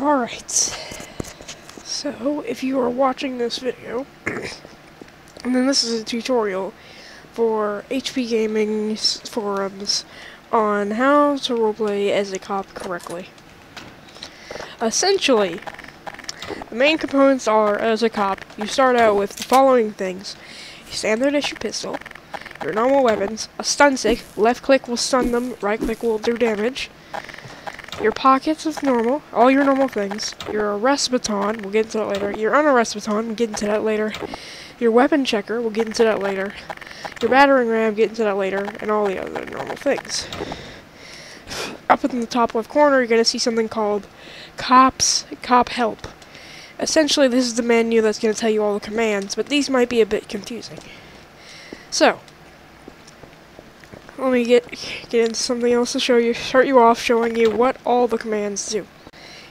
Alright, so if you are watching this video, and then this is a tutorial for HPGAMING's forums on how to roleplay as a cop correctly. Essentially, the main components are, as a cop, you start out with the following things: a standard issue pistol, your normal weapons, a stun stick, left click will stun them, right click will do damage, your pockets is normal, all your normal things, your arrest baton, we'll get into that later, your unarrest baton, we'll get into that later, your weapon checker, we'll get into that later, your battering ram, get into that later, and all the other normal things. Up in the top left corner, you're going to see something called Cop Help. Essentially, this is the menu that's going to tell you all the commands, but these might be a bit confusing. So, let me get into something else to start you off showing you what all the commands do.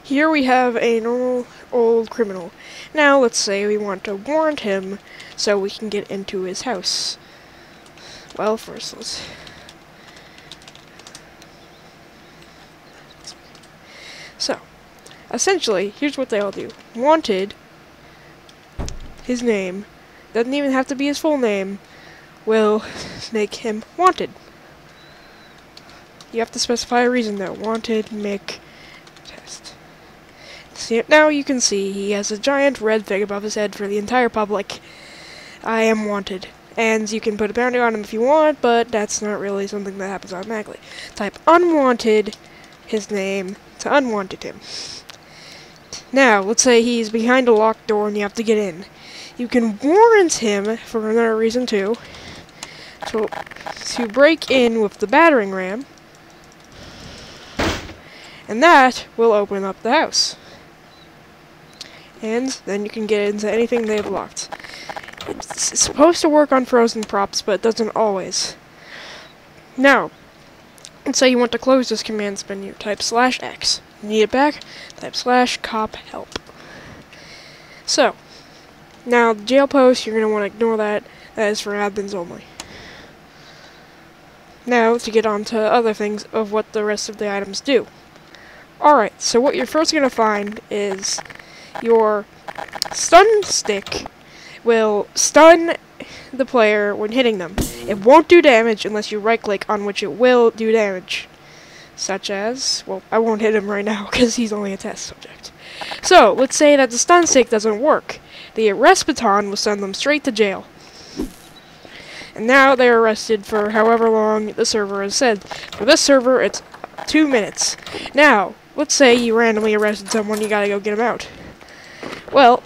Here we have a normal old criminal. Now, let's say we want to warrant him so we can get into his house. Well, first let's... So, essentially, here's what they all do. Wanted, his name, doesn't even have to be his full name, will make him wanted. You have to specify a reason though. Wanted, Mick, test. See, now you can see he has a giant red thing above his head for the entire public. I am wanted. And you can put a bounty on him if you want, but that's not really something that happens automatically. Type unwanted, his name, to unwanted him. Now, let's say he's behind a locked door and you have to get in. You can warrant him, for another reason too, to break in with the battering ram, and that will open up the house. And then you can get into anything they've locked. It's supposed to work on frozen props, but it doesn't always. Now, let's say you want to close this commands menu. Type /X. Need it back? Type /cop help. So, now the jail post, you're going to want to ignore that. That is for admins only. Now, to get on to other things of what the rest of the items do. Alright, so what you're first going to find is your stun stick will stun the player when hitting them. It won't do damage unless you right-click on which it will do damage. Such as, well, I won't hit him right now because he's only a test subject. So, let's say that the stun stick doesn't work. The arrest baton will send them straight to jail. And now they're arrested for however long the server has said. For this server, it's 2 minutes. Now, let's say you randomly arrested someone, you gotta go get him out. Well,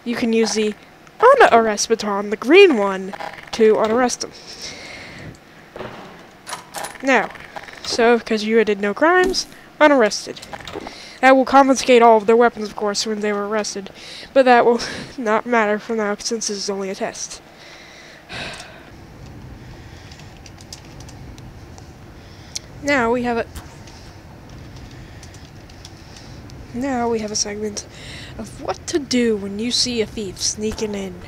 you can use the unarrest baton, the green one, to unarrest them. Now, so, because you did no crimes, unarrested. That will confiscate all of their weapons, of course, when they were arrested. But that will not matter for now, since this is only a test. Now we have a segment of what to do when you see a thief sneaking in.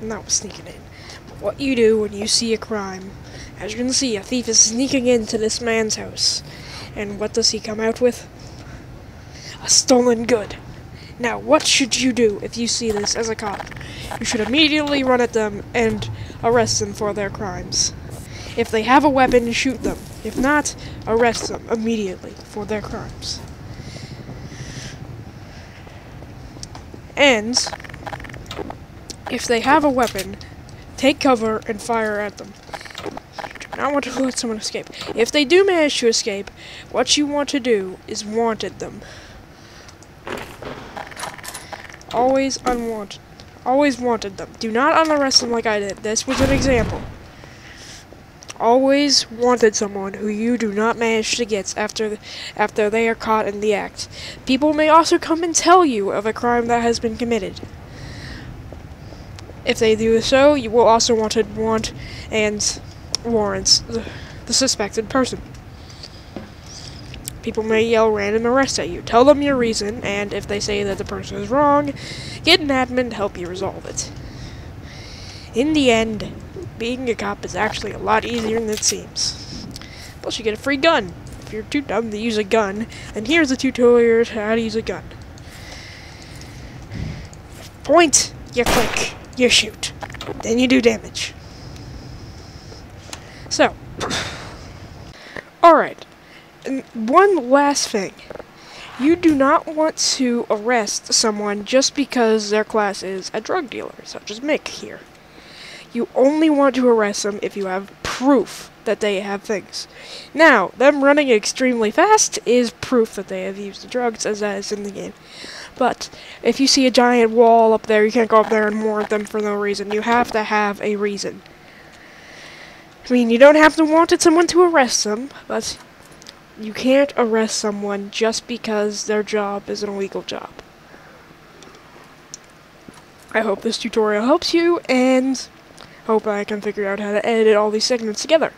Not sneaking in, but what you do when you see a crime. As you can see, a thief is sneaking into this man's house. And what does he come out with? A stolen good. Now, what should you do if you see this as a cop? You should immediately run at them and arrest them for their crimes. If they have a weapon, shoot them. If not, arrest them immediately for their crimes. And if they have a weapon, take cover and fire at them. You do not want to let someone escape. If they do manage to escape, what you want to do is wanted them. Always unwanted. Always wanted them. Do not unarrest them like I did. This was an example. Always wanted someone who you do not manage to get after they are caught in the act. People may also come and tell you of a crime that has been committed. If they do so, you will also want and warrant the suspected person. People may yell random arrest at you. Tell them your reason, and if they say that the person is wrong, get an admin to help you resolve it. In the end, being a cop is actually a lot easier than it seems. Plus, you get a free gun. If you're too dumb to use a gun, then here's a tutorial how to use a gun. Point, you click, you shoot, then you do damage. So, alright, and one last thing. You do not want to arrest someone just because their class is a drug dealer, such as Mick here. You only want to arrest them if you have proof that they have things. Now, them running extremely fast is proof that they have used the drugs, as that is in the game. But, if you see a giant wall up there, you can't go up there and warrant them for no reason. You have to have a reason. I mean, you don't have to want someone to arrest them, but you can't arrest someone just because their job is an illegal job. I hope this tutorial helps you, and hope I can figure out how to edit all these segments together.